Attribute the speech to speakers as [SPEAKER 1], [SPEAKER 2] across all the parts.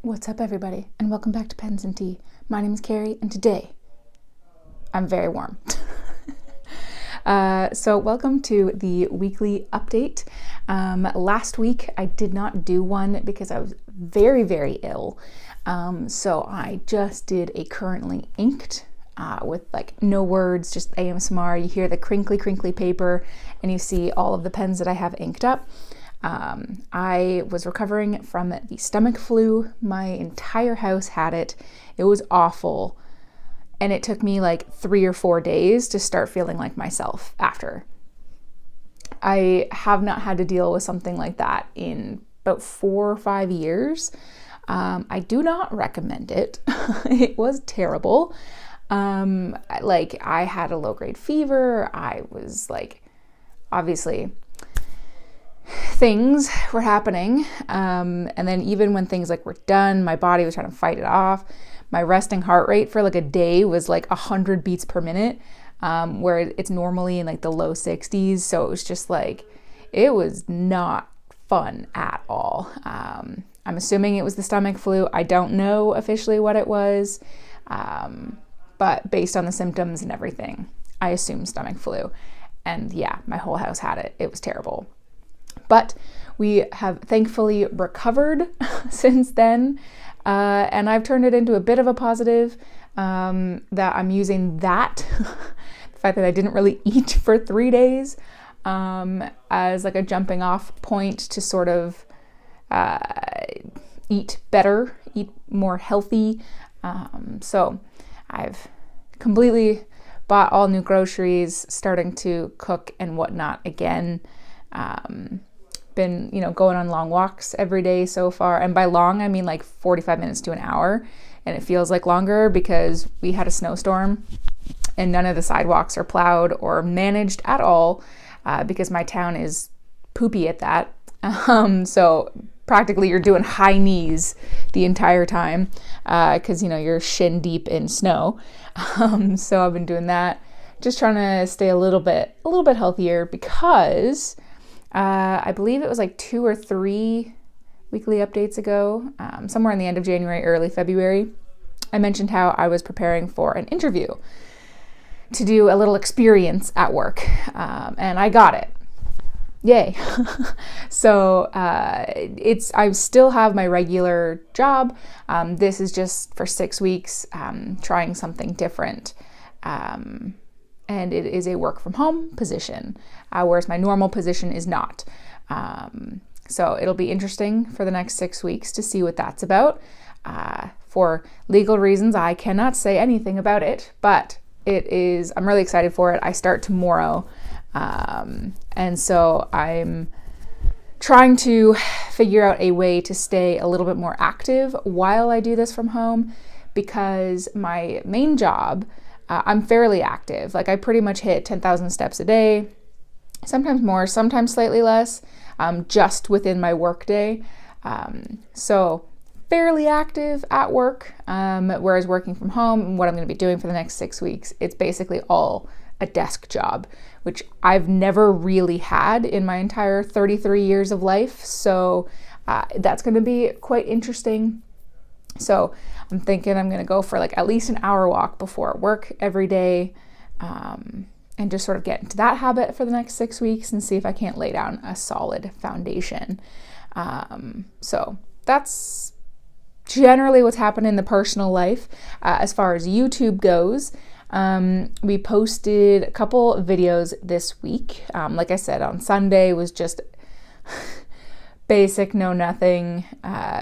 [SPEAKER 1] What's up, everybody, and welcome back to Pens and Tea. My name is Carrie, and today I'm very warm. So welcome to the weekly update. Last week I did not do one because I was very, very ill. So I just did a currently inked with like no words, just ASMR. You hear the crinkly paper and you see all of the pens that I have inked up. I was recovering from the stomach flu. My entire house had it. It was awful. And it took me like 3 or 4 days to start feeling like myself after. I have not had to deal with something like that in about 4 or 5 years. I do not recommend it. It was terrible. I had a low-grade fever. I was like, obviously, things were happening. And then even when things like were done, my body was trying to fight it off. My resting heart rate for like a day was like 100 beats per minute, where it's normally in like the low 60s. So it was just like, it was not fun at all. I'm assuming it was the stomach flu. I don't know officially what it was, but based on the symptoms and everything, I assume stomach flu. And yeah, my whole house had it. It was terrible. But we have thankfully recovered since then. And I've turned it into a bit of a positive, that I'm using that, the fact that I didn't really eat for 3 days, as like a jumping off point to sort of eat better, eat more healthy. So I've completely bought all new groceries, starting to cook and whatnot again. Been, going on long walks every day so far. And by long, I mean like 45 minutes to an hour. And it feels like longer because we had a snowstorm and none of the sidewalks are plowed or managed at all, because my town is poopy at that. So practically you're doing high knees the entire time, because, you're shin deep in snow. So I've been doing that, just trying to stay a little bit healthier because I believe it was like 2 or 3 weekly updates ago, somewhere in the end of January, early February, I mentioned how I was preparing for an interview to do a little experience at work, and I got it. Yay. So I still have my regular job. This is just for 6 weeks, trying something different. And it is a work from home position, whereas my normal position is not. So it'll be interesting for the next 6 weeks to see what that's about. For legal reasons, I cannot say anything about it, but I'm really excited for it. I start tomorrow. And so I'm trying to figure out a way to stay a little bit more active while I do this from home, because my main job, I'm fairly active. Like I pretty much hit 10,000 steps a day, sometimes more, sometimes slightly less, just within my work day. So fairly active at work, whereas working from home and what I'm going to be doing for the next 6 weeks, it's basically all a desk job, which I've never really had in my entire 33 years of life. So that's going to be quite interesting. So I'm thinking I'm going to go for like at least an hour walk before work every day, and just sort of get into that habit for the next 6 weeks and see if I can't lay down a solid foundation. So that's generally what's happened in the personal life. As far as YouTube goes, we posted a couple videos this week. Like I said, on Sunday was just basic, no nothing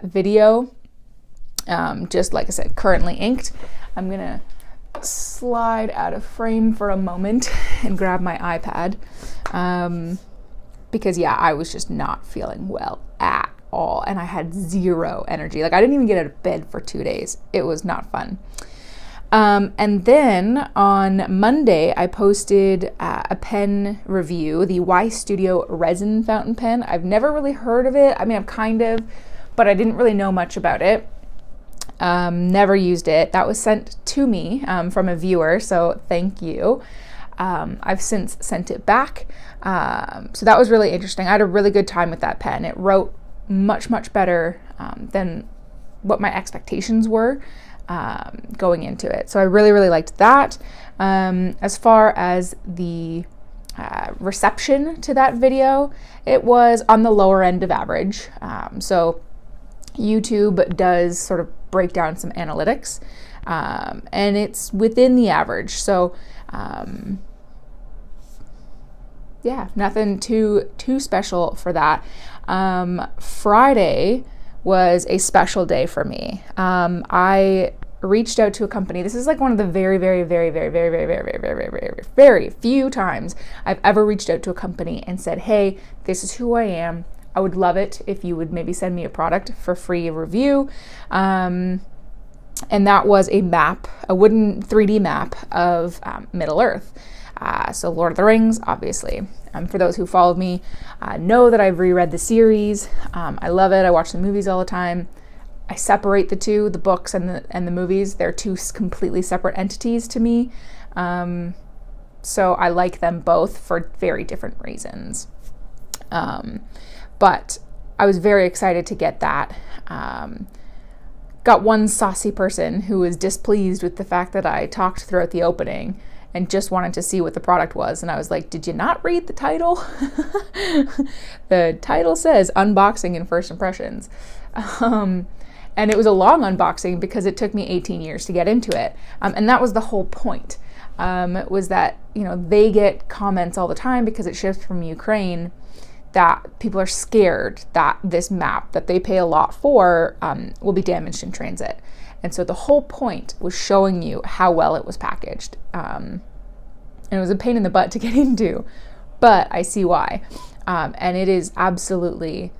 [SPEAKER 1] video. Just like I said, currently inked. I'm gonna slide out of frame for a moment and grab my iPad, because I was just not feeling well at all, and I had zero energy. Like I didn't even get out of bed for 2 days. It was not fun. And then on Monday, I posted a pen review, the Y Studio resin fountain pen. I've never really heard of it. I mean, I've kind of, but I didn't really know much about it. Never used it. That was sent to me from a viewer, so thank you. I've since sent it back. So that was really interesting. I had a really good time with that pen. It wrote much better than what my expectations were going into it. So I really, really liked that. As far as the reception to that video, it was on the lower end of average. So YouTube does sort of break down some analytics, and it's within the average. So yeah, nothing too special for that. Friday was a special day for me. I reached out to a company. This is like one of the very, very, very, very, very, very, very, very, very, very, very, very few times I've ever reached out to a company and said, hey, this is who I am. I would love it if you would maybe send me a product for free review. And that was a map, a wooden 3D map of Middle Earth. So Lord of the Rings, obviously. For those who follow me, know that I've reread the series. I love it. I watch the movies all the time. I separate the two, the books and the movies. They're two completely separate entities to me. So I like them both for very different reasons. But I was very excited to get that. Got one saucy person who was displeased with the fact that I talked throughout the opening and just wanted to see what the product was. And I was like, did you not read the title? The title says Unboxing and First Impressions. And it was a long unboxing because it took me 18 years to get into it. And that was the whole point, was that, they get comments all the time because it ships from Ukraine that people are scared that this map that they pay a lot for will be damaged in transit. And so the whole point was showing you how well it was packaged. And it was a pain in the butt to get into, but I see why. And it is absolutely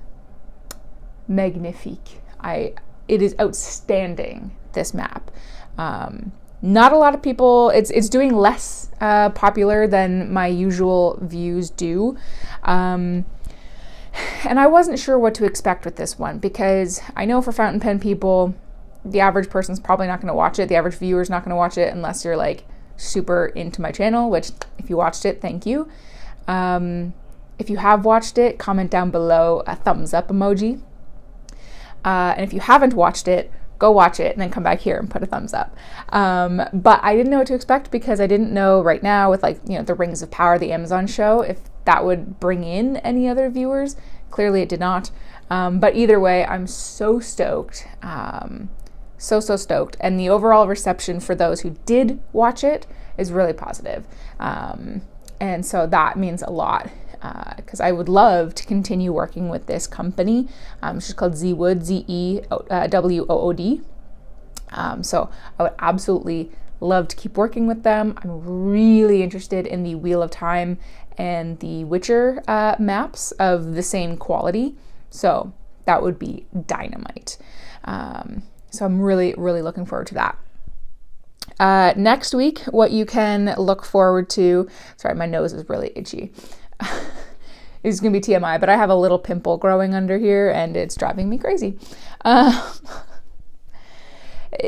[SPEAKER 1] magnifique. It is outstanding, this map. Not a lot of people, it's doing less popular than my usual views do. And I wasn't sure what to expect with this one because I know for fountain pen people, the average person's probably not going to watch it. The average viewer's not going to watch it unless you're like super into my channel, which if you watched it, thank you. If you have watched it, comment down below a thumbs up emoji. And if you haven't watched it, go watch it and then come back here and put a thumbs up. But I didn't know what to expect because I didn't know right now with the Rings of Power, the Amazon show, if that would bring in any other viewers. Clearly it did not. But either way, I'm so stoked. So stoked. And the overall reception for those who did watch it is really positive. And so that means a lot. Because I would love to continue working with this company. She's called Zwood, Zwood. So I would absolutely love to keep working with them. I'm really interested in the Wheel of Time and the Witcher maps of the same quality. So that would be dynamite. So I'm really, really looking forward to that. Next week, what you can look forward to, sorry, my nose is really itchy. It's gonna be TMI, but I have a little pimple growing under here and it's driving me crazy.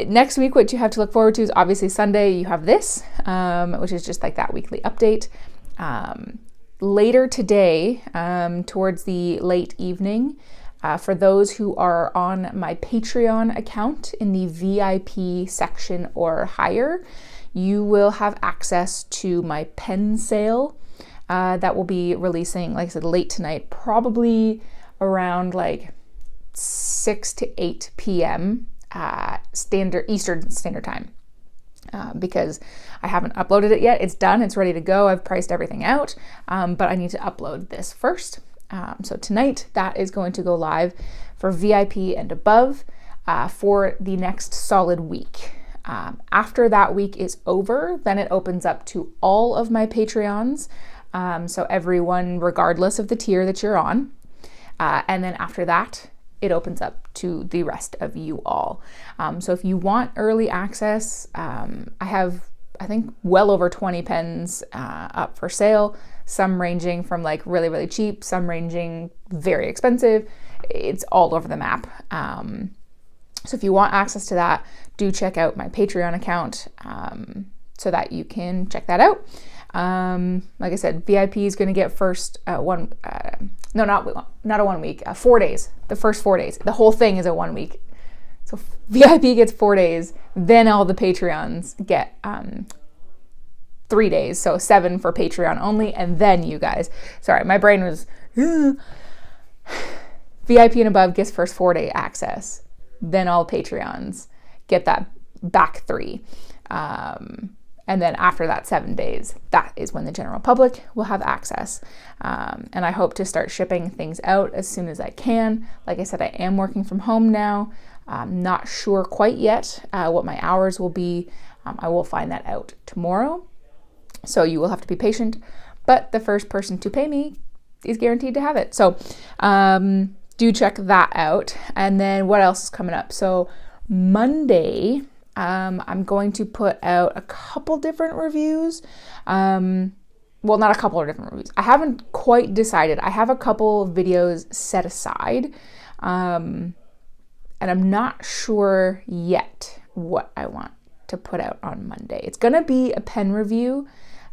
[SPEAKER 1] Next week, what you have to look forward to is obviously Sunday, you have this, which is just like that weekly update. Later today, towards the late evening, for those who are on my Patreon account in the VIP section or higher, you will have access to my pen sale that will be releasing, like I said, late tonight, probably around like 6 to 8 p.m. Eastern Standard Time. Because I haven't uploaded it yet. It's done, it's ready to go. I've priced everything out, but I need to upload this first. So tonight, that is going to go live for VIP and above for the next solid week. After that week is over, then it opens up to all of my Patreons. So everyone, regardless of the tier that you're on. And then after that, it opens up to the rest of you all. So if you want early access, I have, I think, well over 20 pens up for sale, some ranging from like really, really cheap, some ranging very expensive. It's all over the map. So if you want access to that, do check out my Patreon account so that you can check that out. Like I said, VIP is going to get first 4 days. The first 4 days. The whole thing is a 1 week. So VIP gets 4 days, then all the Patreons get 3 days. So 7 for Patreon only, and then you guys. Sorry, my brain was... VIP and above gets first 4-day access. Then all Patreons get that back 3. And then after that 7 days, that is when the general public will have access. And I hope to start shipping things out as soon as I can. Like I said, I am working from home now. I'm not sure quite yet what my hours will be. I will find that out tomorrow. So you will have to be patient. But the first person to pay me is guaranteed to have it. So do check that out. And then what else is coming up? So Monday... I'm going to put out a couple different reviews. Well, not a couple of different reviews. I haven't quite decided. I have a couple of videos set aside. And I'm not sure yet what I want to put out on Monday. It's going to be a pen review,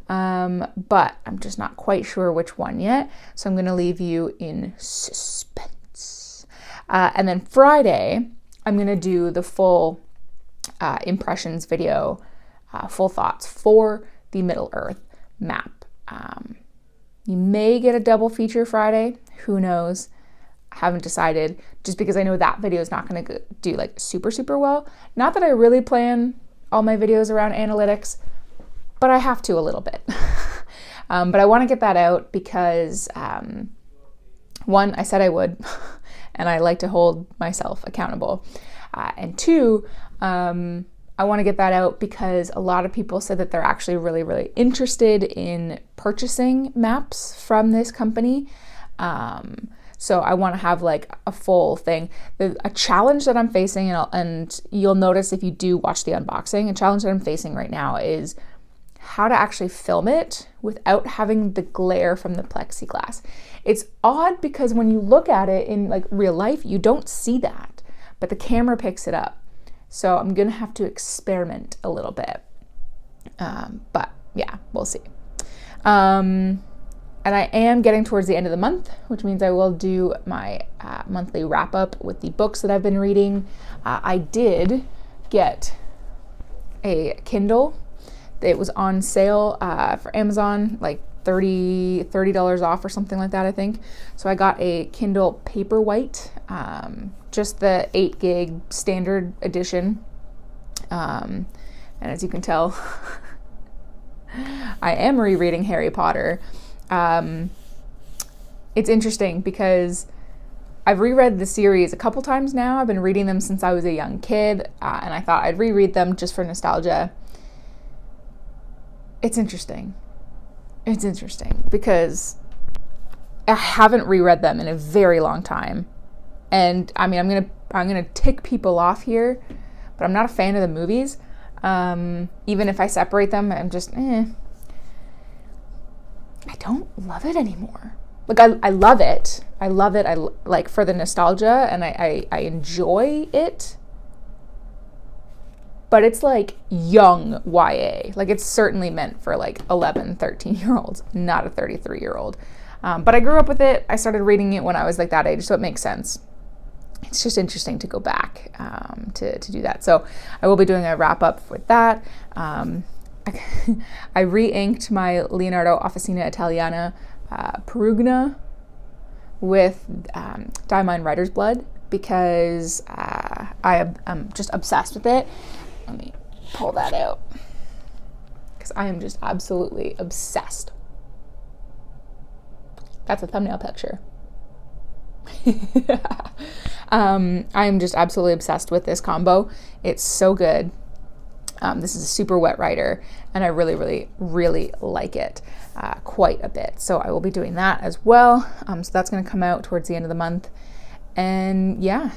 [SPEAKER 1] but I'm just not quite sure which one yet. So I'm going to leave you in suspense. And then Friday, I'm going to do the full impressions video, full thoughts for the Middle Earth map. You may get a double feature Friday, who knows? I haven't decided, just because I know that video is not going to do like super well. Not that I really plan all my videos around analytics, but I have to a little bit. But I want to get that out because one, I said I would, and I like to hold myself accountable. And two, I want to get that out because a lot of people said that they're actually really interested in purchasing maps from this company. So I want to have like a full thing. A challenge that I'm facing, and you'll notice if you do watch the unboxing, a challenge that I'm facing right now is how to actually film it without having the glare from the plexiglass. It's odd because when you look at it in like real life, you don't see that, but the camera picks it up. So I'm going to have to experiment a little bit. But yeah, we'll see. And I am getting towards the end of the month, which means I will do my monthly wrap up with the books that I've been reading. I did get a Kindle. It was on sale for Amazon, like $30 off or something like that, I think. So I got a Kindle Paperwhite, just the 8 gig standard edition. And as you can tell, I am rereading Harry Potter. It's interesting because I've reread the series a couple times now. I've been reading them since I was a young kid, and I thought I'd reread them just for nostalgia. It's interesting. It's interesting because I haven't reread them in a very long time. And I mean, I'm gonna tick people off here, but I'm not a fan of the movies. Even if I separate them, I'm just, I don't love it anymore. Like I love it. I love it. I like for the nostalgia, and I enjoy it. But it's like young YA. Like it's certainly meant for like 11, 13-year-olds, not a 33-year-old. But I grew up with it. I started reading it when I was like that age, so it makes sense. It's just interesting to go back to do that. So I will be doing a wrap up with that. I re-inked my Leonardo Officina Italiana Perugna with Diamond Writer's Blood because I'm just obsessed with it. Let me pull that out because I am just absolutely obsessed. That's a thumbnail picture. I'm just absolutely obsessed with this combo. It's so good. This is a super wet writer, and I really like it quite a bit. So I will be doing that as well. So that's going to come out towards the end of the month. And yeah,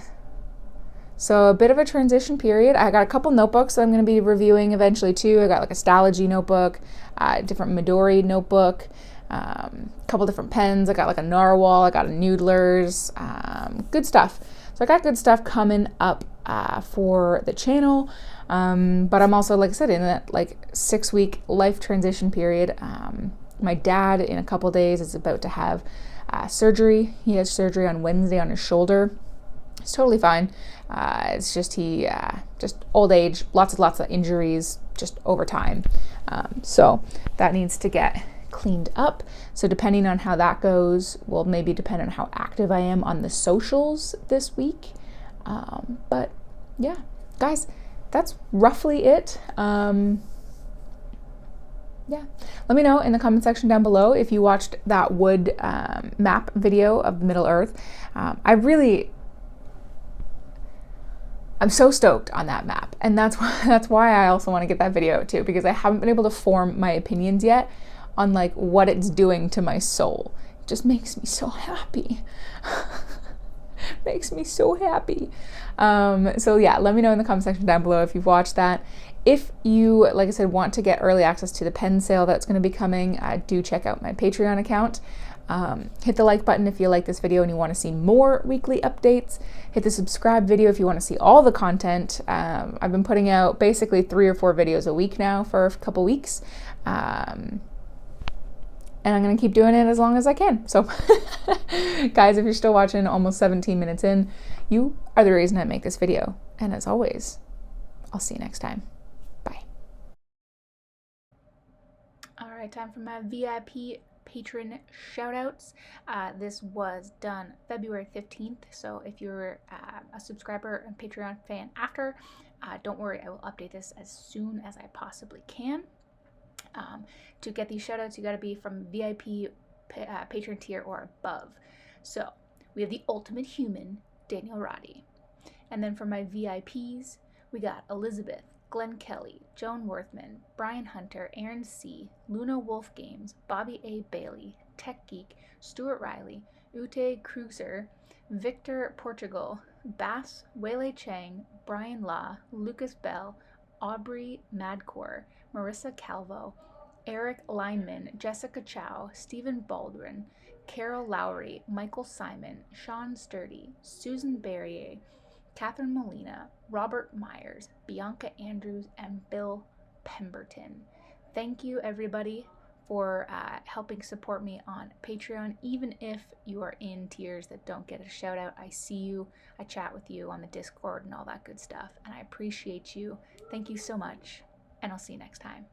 [SPEAKER 1] so a bit of a transition period. I got a couple notebooks that I'm going to be reviewing eventually too. I got like a Stalogy notebook, a different Midori notebook, a couple different pens. I got like a Narwhal, I got a Noodlers, good stuff. So I got good stuff coming up for the channel. But I'm also, like I said, in that like 6-week life transition period. My dad in a couple days is about to have surgery. He has surgery on Wednesday on his shoulder. It's totally fine. It's just he, just old age, lots of injuries just over time. So that needs to get cleaned up. So depending on how that goes will maybe depend on how active I am on the socials this week. But yeah, guys, that's roughly it. Yeah, let me know in the comment section down below if you watched that wood map video of Middle Earth. I'm so stoked on that map, and that's why I also want to get that video out too, because I haven't been able to form my opinions yet on like what it's doing to my soul. It just makes me so happy. Makes me so happy. So yeah, let me know in the comment section down below if you've watched that. If you, like I said, want to get early access to the pen sale that's going to be coming, do check out my Patreon account. Hit the like button if you like this video and you want to see more weekly updates. Hit the subscribe video if you want to see all the content. I've been putting out basically 3 or 4 videos a week now for a couple weeks. And I'm going to keep doing it as long as I can. So guys, if you're still watching almost 17 minutes in, you are the reason I make this video. And as always, I'll see you next time. Bye. All right, time for my VIP patron shoutouts. This was done February 15th. So if you're a subscriber and Patreon fan after, don't worry, I will update this as soon as I possibly can. To get these shoutouts, you got to be from VIP patron tier or above. So we have the ultimate human, Daniel Roddy. And then for my VIPs, we got Elizabeth, Glenn Kelly, Joan Worthman, Brian Hunter, Aaron C., Luna Wolf Games, Bobby A. Bailey, Tech Geek, Stuart Riley, Ute Cruiser, Victor Portugal, Bass, Wele Chang, Brian Law, Lucas Bell, Aubrey Madcore, Marissa Calvo, Eric Lineman, Jessica Chow, Stephen Baldwin, Carol Lowry, Michael Simon, Sean Sturdy, Susan Barrier, Catherine Molina, Robert Myers, Bianca Andrews, and Bill Pemberton. Thank you, everybody, for helping support me on Patreon. Even if you are in tiers that don't get a shout out, I see you, I chat with you on the Discord and all that good stuff, and I appreciate you. Thank you so much, and I'll see you next time.